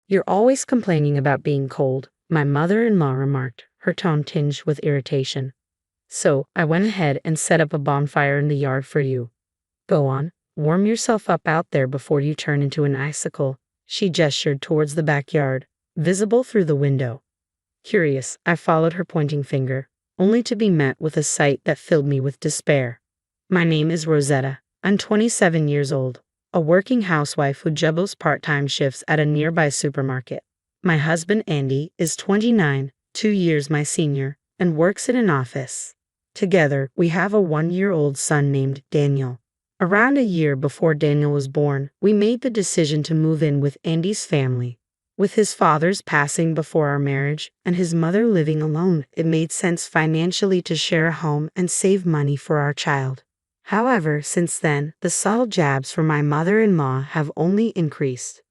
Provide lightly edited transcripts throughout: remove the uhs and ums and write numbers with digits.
You're always complaining about being cold, my mother-in-law remarked, her tone tinged with irritation. So, I went ahead and set up a bonfire in the yard for you. Go on, warm yourself up out there before you turn into an icicle. She gestured towards the backyard, visible through the window. Curious, I followed her pointing finger, only to be met with a sight that filled me with despair. My name is Rosetta. I'm 27 years old, a working housewife who juggles part-time shifts at a nearby supermarket. My husband Andy is 29, 2 years my senior, and works in an office. Together, we have a 1-year-old son named Daniel. Around a year before Daniel was born, we made the decision to move in with Andy's family. With his father's passing before our marriage and his mother living alone, it made sense financially to share a home and save money for our child. However, since then, the subtle jabs from my mother-in-law have only increased.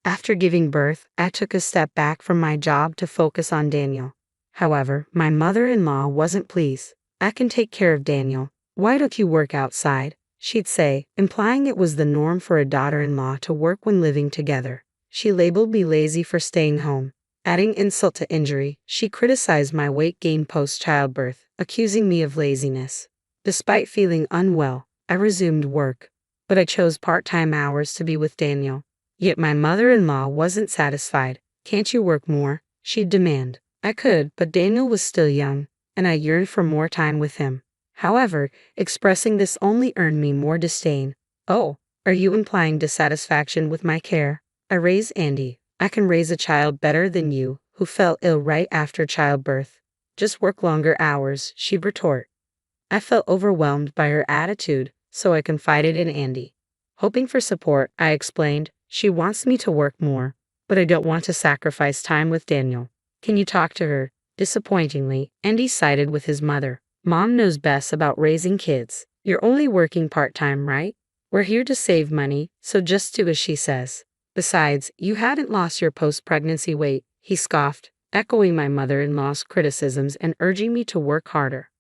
After giving birth, I took a step back from my job to focus on Daniel. However, my mother-in-law wasn't pleased. I can take care of Daniel. Why don't you work outside? She'd say, implying it was the norm for a daughter-in-law to work when living together. She labeled me lazy for staying home. Adding insult to injury, she criticized my weight gain post-childbirth, accusing me of laziness. Despite feeling unwell, I resumed work, but I chose part-time hours to be with Daniel. Yet my mother-in-law wasn't satisfied. Can't you work more? She'd demand. I could, but Daniel was still young, and I yearned for more time with him. However, expressing this only earned me more disdain. Oh, are you implying dissatisfaction with my care? I raised Andy. I can raise a child better than you, who fell ill right after childbirth. Just work longer hours, she'd retort. I felt overwhelmed by her attitude, so I confided in Andy. Hoping for support, I explained, she wants me to work more, but I don't want to sacrifice time with Daniel. Can you talk to her? Disappointingly, Andy sided with his mother. Mom knows best about raising kids. You're only working part-time, right? We're here to save money, so just do as she says. Besides, you hadn't lost your post-pregnancy weight, he scoffed, echoing my mother-in-law's criticisms and urging me to work harder.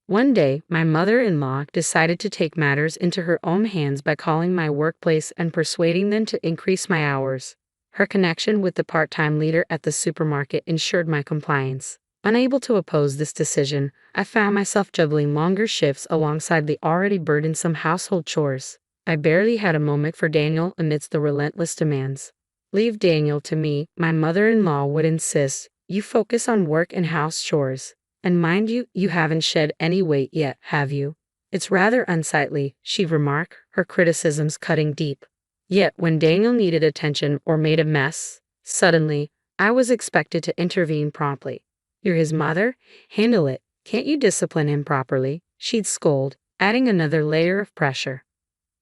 One day, my mother-in-law decided to take matters into her own hands by calling my workplace and persuading them to increase my hours. Her connection with the part-time leader at the supermarket ensured my compliance. Unable to oppose this decision, I found myself juggling longer shifts alongside the already burdensome household chores. I barely had a moment for Daniel amidst the relentless demands. Leave Daniel to me, my mother-in-law would insist. You focus on work and house chores. And mind you, you haven't shed any weight yet, have you? It's rather unsightly, she'd remark, her criticisms cutting deep. Yet when Daniel needed attention or made a mess, suddenly, I was expected to intervene promptly. You're his mother? Handle it. Can't you discipline him properly? She'd scold, adding another layer of pressure.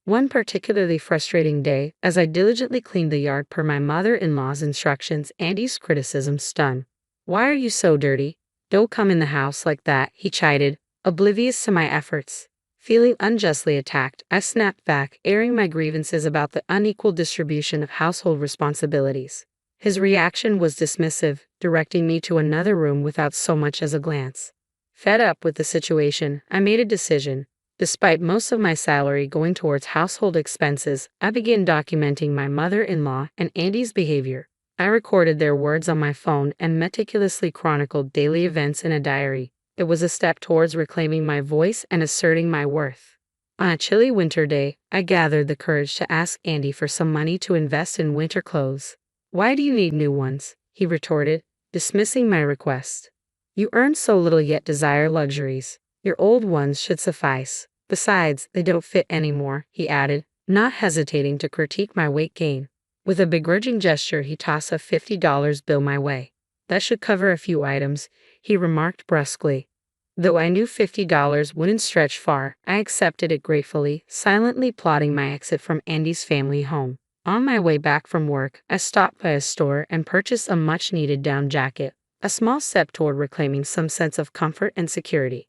One particularly frustrating day, as I diligently cleaned the yard per my mother-in-law's instructions, Andy's criticism stung. Why are you so dirty? Don't come in the house like that, he chided, oblivious to my efforts. Feeling unjustly attacked, I snapped back, airing my grievances about the unequal distribution of household responsibilities. His reaction was dismissive, directing me to another room without so much as a glance. Fed up with the situation, I made a decision. Despite most of my salary going towards household expenses, I began documenting my mother-in-law and Andy's behavior. I recorded their words on my phone and meticulously chronicled daily events in a diary. It was a step towards reclaiming my voice and asserting my worth. On a chilly winter day, I gathered the courage to ask Andy for some money to invest in winter clothes. Why do you need new ones? He retorted, dismissing my request. You earn so little yet desire luxuries. Your old ones should suffice. Besides, they don't fit anymore, he added, not hesitating to critique my weight gain. With a begrudging gesture, he tossed a $50 bill my way. That should cover a few items, he remarked brusquely. Though I knew $50 wouldn't stretch far, I accepted it gratefully, silently plotting my exit from Andy's family home. On my way back from work, I stopped by a store and purchased a much-needed down jacket, a small step toward reclaiming some sense of comfort and security.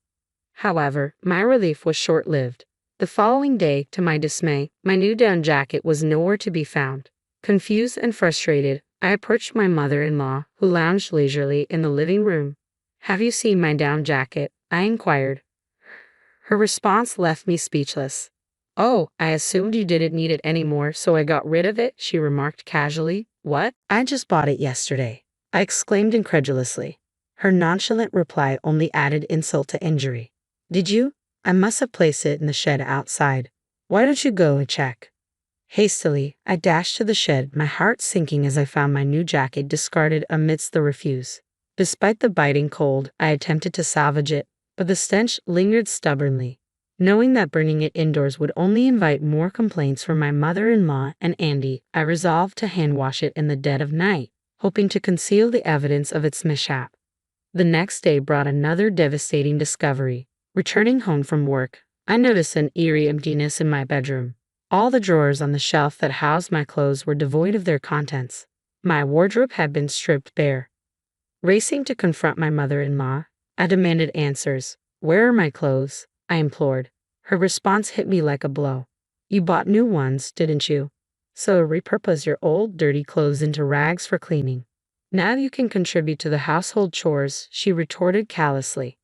However, my relief was short-lived. The following day, to my dismay, my new down jacket was nowhere to be found. Confused and frustrated, I approached my mother-in-law, who lounged leisurely in the living room. Have you seen my down jacket? I inquired. Her response left me speechless. Oh, I assumed you didn't need it anymore, so I got rid of it, she remarked casually. What? I just bought it yesterday, I exclaimed incredulously. Her nonchalant reply only added insult to injury. Did you? I must have placed it in the shed outside. Why don't you go and check? Hastily, I dashed to the shed, my heart sinking as I found my new jacket discarded amidst the refuse. Despite the biting cold, I attempted to salvage it, but the stench lingered stubbornly. Knowing that burning it indoors would only invite more complaints from my mother-in-law and Andy, I resolved to hand-wash it in the dead of night, hoping to conceal the evidence of its mishap. The next day brought another devastating discovery. Returning home from work, I noticed an eerie emptiness in my bedroom. All the drawers on the shelf that housed my clothes were devoid of their contents. My wardrobe had been stripped bare. Racing to confront my mother-in-law, I demanded answers. Where are my clothes? I implored. Her response hit me like a blow. You bought new ones, didn't you? So repurpose your old, dirty clothes into rags for cleaning. Now you can contribute to the household chores, she retorted callously.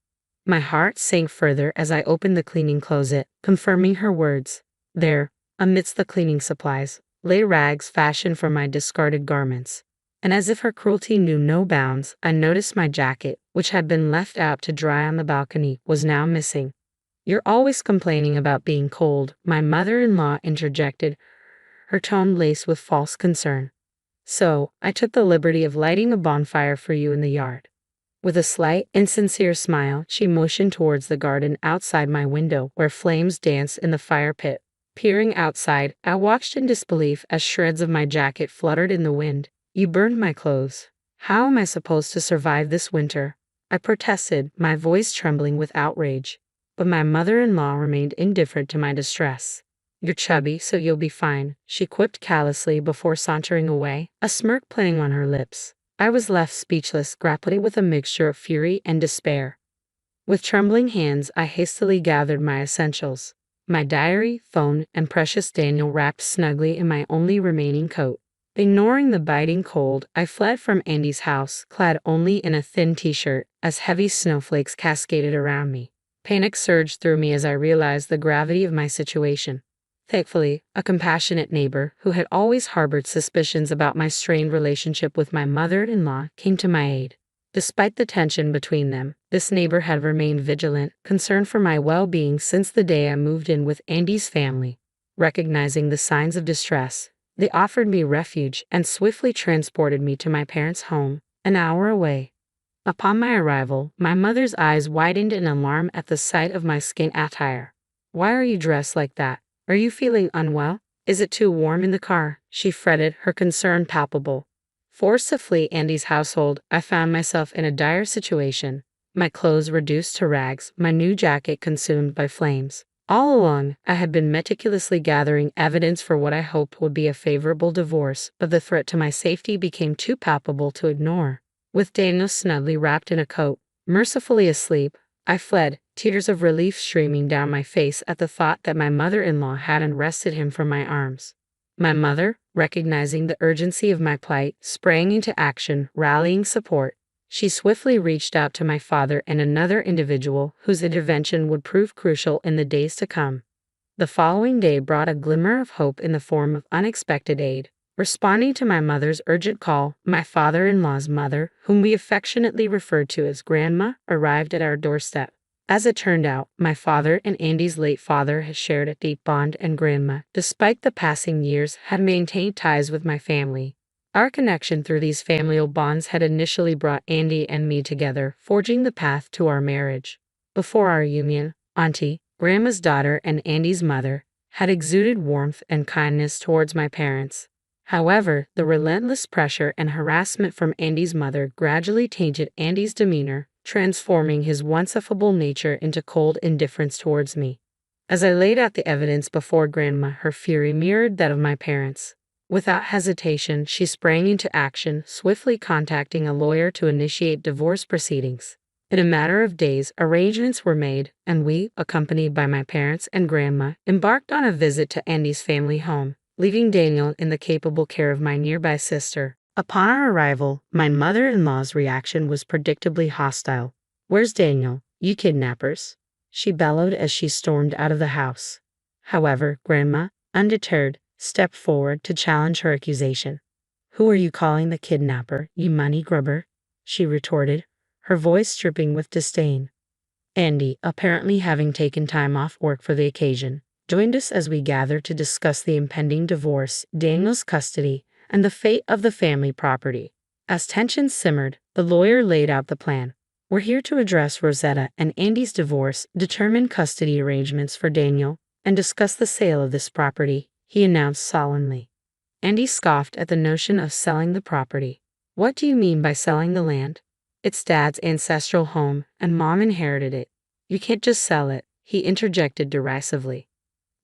My heart sank further as I opened the cleaning closet, confirming her words. There, amidst the cleaning supplies, lay rags fashioned from my discarded garments. And as if her cruelty knew no bounds, I noticed my jacket, which had been left out to dry on the balcony, was now missing. You're always complaining about being cold, my mother-in-law interjected, her tone laced with false concern. So, I took the liberty of lighting a bonfire for you in the yard. With a slight, insincere smile, she motioned towards the garden outside my window, where flames danced in the fire pit. Peering outside, I watched in disbelief as shreds of my jacket fluttered in the wind. You burned my clothes. How am I supposed to survive this winter? I protested, my voice trembling with outrage. But my mother-in-law remained indifferent to my distress. You're chubby, so you'll be fine, she quipped callously before sauntering away, a smirk playing on her lips. I was left speechless, grappling with a mixture of fury and despair. With trembling hands, I hastily gathered my essentials. My diary, phone, and precious Daniel wrapped snugly in my only remaining coat. Ignoring the biting cold, I fled from Andy's house, clad only in a thin t-shirt, as heavy snowflakes cascaded around me. Panic surged through me as I realized the gravity of my situation. Thankfully, a compassionate neighbor, who had always harbored suspicions about my strained relationship with my mother-in-law, came to my aid. Despite the tension between them, this neighbor had remained vigilant, concerned for my well-being since the day I moved in with Andy's family. Recognizing the signs of distress, they offered me refuge and swiftly transported me to my parents' home, an hour away. Upon my arrival, my mother's eyes widened in alarm at the sight of my scant attire. Why are you dressed like that? Are you feeling unwell? Is it too warm in the car? She fretted, her concern palpable. Forced to flee Andy's household, I found myself in a dire situation. My clothes reduced to rags, my new jacket consumed by flames. All along, I had been meticulously gathering evidence for what I hoped would be a favorable divorce, but the threat to my safety became too palpable to ignore. With Daniel snugly wrapped in a coat, mercifully asleep, I fled, tears of relief streaming down my face at the thought that my mother-in-law hadn't wrested him from my arms. My mother, recognizing the urgency of my plight, sprang into action, rallying support. She swiftly reached out to my father and another individual whose intervention would prove crucial in the days to come. The following day brought a glimmer of hope in the form of unexpected aid. Responding to my mother's urgent call, my father-in-law's mother, whom we affectionately referred to as Grandma, arrived at our doorstep. As it turned out, my father and Andy's late father had shared a deep bond, and Grandma, despite the passing years, had maintained ties with my family. Our connection through these familial bonds had initially brought Andy and me together, forging the path to our marriage. Before our union, Auntie, Grandma's daughter and Andy's mother, had exuded warmth and kindness towards my parents. However, the relentless pressure and harassment from Andy's mother gradually tainted Andy's demeanor, transforming his once affable nature into cold indifference towards me. As I laid out the evidence before Grandma, her fury mirrored that of my parents. Without hesitation, she sprang into action, swiftly contacting a lawyer to initiate divorce proceedings. In a matter of days, arrangements were made, and we, accompanied by my parents and Grandma, embarked on a visit to Andy's family home, leaving Daniel in the capable care of my nearby sister. Upon our arrival, my mother-in-law's reaction was predictably hostile. "Where's Daniel, you kidnappers?" she bellowed as she stormed out of the house. However, Grandma, undeterred, stepped forward to challenge her accusation. Who are you calling the kidnapper, you money grubber? She retorted, her voice dripping with disdain. Andy, apparently having taken time off work for the occasion, joined us as we gathered to discuss the impending divorce, Daniel's custody, and the fate of the family property. As tensions simmered, the lawyer laid out the plan. We're here to address Rosetta and Andy's divorce, determine custody arrangements for Daniel, and discuss the sale of this property, he announced solemnly. Andy scoffed at the notion of selling the property. What do you mean by selling the land? It's Dad's ancestral home, and Mom inherited it. You can't just sell it, he interjected derisively.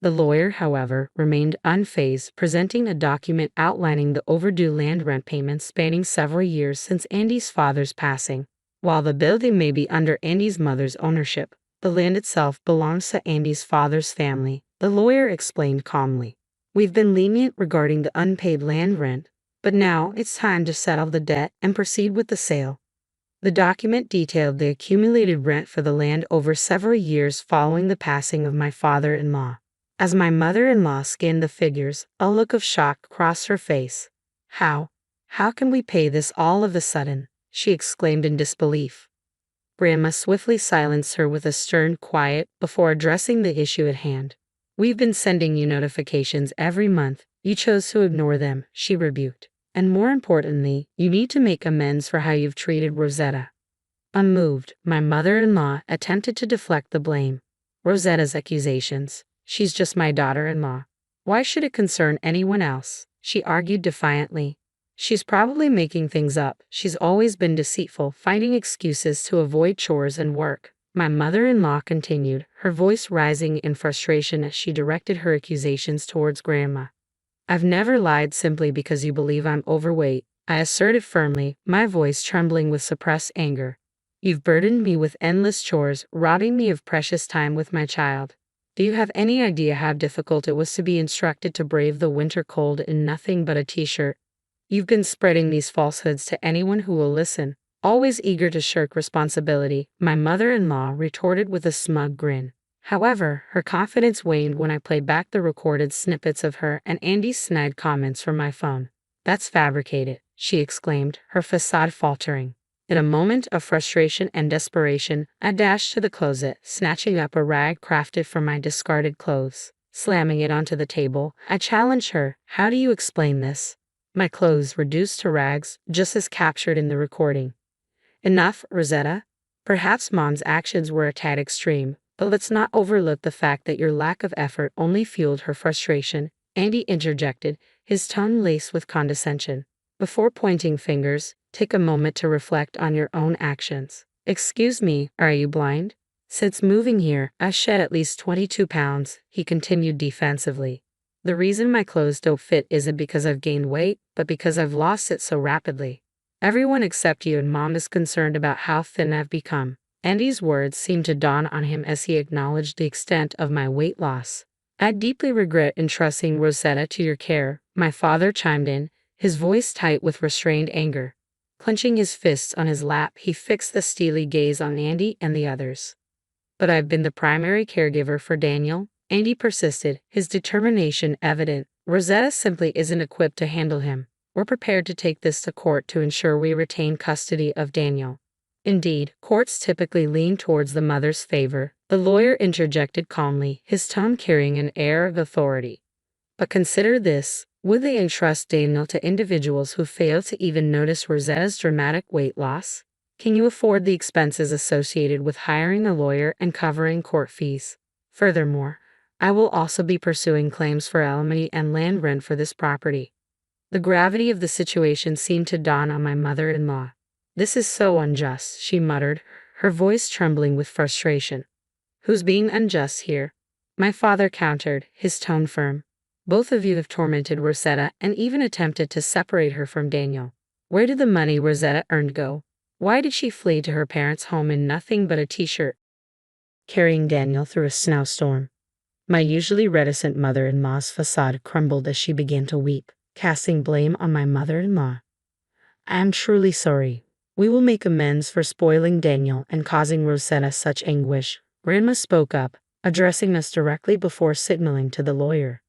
The lawyer, however, remained unfazed, presenting a document outlining the overdue land rent payments spanning several years since Andy's father's passing. While the building may be under Andy's mother's ownership, the land itself belongs to Andy's father's family, the lawyer explained calmly. We've been lenient regarding the unpaid land rent, but now it's time to settle the debt and proceed with the sale. The document detailed the accumulated rent for the land over several years following the passing of my father-in-law. As my mother-in-law scanned the figures, a look of shock crossed her face. How can we pay this all of a sudden? She exclaimed in disbelief. Grandma swiftly silenced her with a stern quiet before addressing the issue at hand. We've been sending you notifications every month. You chose to ignore them, she rebuked. And more importantly, you need to make amends for how you've treated Rosetta. Unmoved, my mother-in-law attempted to deflect the blame. Rosetta's accusations. She's just my daughter-in-law. Why should it concern anyone else? She argued defiantly. She's probably making things up. She's always been deceitful, finding excuses to avoid chores and work. My mother-in-law continued, her voice rising in frustration as she directed her accusations towards Grandma. I've never lied simply because you believe I'm overweight, I asserted firmly, my voice trembling with suppressed anger. You've burdened me with endless chores, robbing me of precious time with my child. Do you have any idea how difficult it was to be instructed to brave the winter cold in nothing but a t-shirt? You've been spreading these falsehoods to anyone who will listen, always eager to shirk responsibility, my mother-in-law retorted with a smug grin. However, her confidence waned when I played back the recorded snippets of her and Andy's snide comments from my phone. That's fabricated, she exclaimed, her facade faltering. In a moment of frustration and desperation, I dashed to the closet, snatching up a rag crafted from my discarded clothes. Slamming it onto the table, I challenged her, how do you explain this? My clothes reduced to rags, just as captured in the recording. Enough, Rosetta? Perhaps Mom's actions were a tad extreme, but let's not overlook the fact that your lack of effort only fueled her frustration, Andy interjected, his tone laced with condescension. Before pointing fingers, take a moment to reflect on your own actions. Excuse me, are you blind? Since moving here, I've shed at least 22 pounds, he continued defensively. The reason my clothes don't fit isn't because I've gained weight, but because I've lost it so rapidly. Everyone except you and Mom is concerned about how thin I've become. Andy's words seemed to dawn on him as he acknowledged the extent of my weight loss. I deeply regret entrusting Rosetta to your care, my father chimed in, his voice tight with restrained anger. Clenching his fists on his lap, he fixed the steely gaze on Andy and the others. But I've been the primary caregiver for Daniel, Andy persisted, his determination evident. Rosetta simply isn't equipped to handle him. We're prepared to take this to court to ensure we retain custody of Daniel. Indeed, courts typically lean towards the mother's favor, the lawyer interjected calmly, his tone carrying an air of authority. But consider this, would they entrust Daniel to individuals who fail to even notice Rosetta's dramatic weight loss? Can you afford the expenses associated with hiring a lawyer and covering court fees? Furthermore, I will also be pursuing claims for alimony and land rent for this property. The gravity of the situation seemed to dawn on my mother-in-law. This is so unjust, she muttered, her voice trembling with frustration. Who's being unjust here? My father countered, his tone firm. Both of you have tormented Rosetta and even attempted to separate her from Daniel. Where did the money Rosetta earned go? Why did she flee to her parents' home in nothing but a t-shirt, carrying Daniel through a snowstorm? My usually reticent mother-in-law's facade crumbled as she began to weep, casting blame on my mother-in-law. I am truly sorry. We will make amends for spoiling Daniel and causing Rosetta such anguish. Grandma spoke up, addressing us directly before signaling to the lawyer.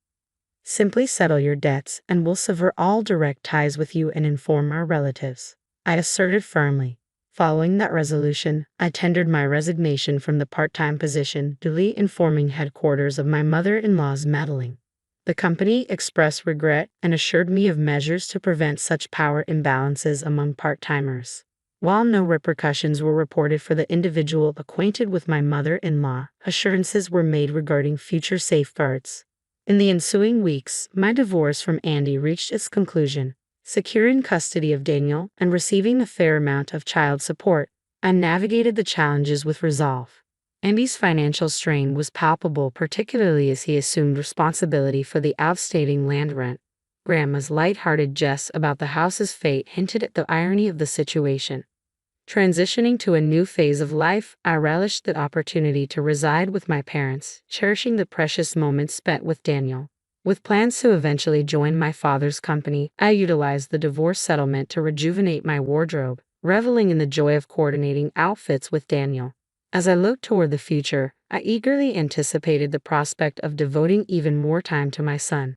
Simply settle your debts and we'll sever all direct ties with you and inform our relatives, I asserted firmly. Following that resolution, I tendered my resignation from the part-time position, duly informing headquarters of my mother-in-law's meddling. The company expressed regret and assured me of measures to prevent such power imbalances among part-timers. While no repercussions were reported for the individual acquainted with my mother-in-law, assurances were made regarding future safeguards. In the ensuing weeks, my divorce from Andy reached its conclusion. Securing custody of Daniel and receiving a fair amount of child support, I navigated the challenges with resolve. Andy's financial strain was palpable, particularly as he assumed responsibility for the outstanding land rent. Grandma's light-hearted jest about the house's fate hinted at the irony of the situation. Transitioning to a new phase of life, I relished the opportunity to reside with my parents, cherishing the precious moments spent with Daniel. With plans to eventually join my father's company, I utilized the divorce settlement to rejuvenate my wardrobe, reveling in the joy of coordinating outfits with Daniel. As I looked toward the future, I eagerly anticipated the prospect of devoting even more time to my son.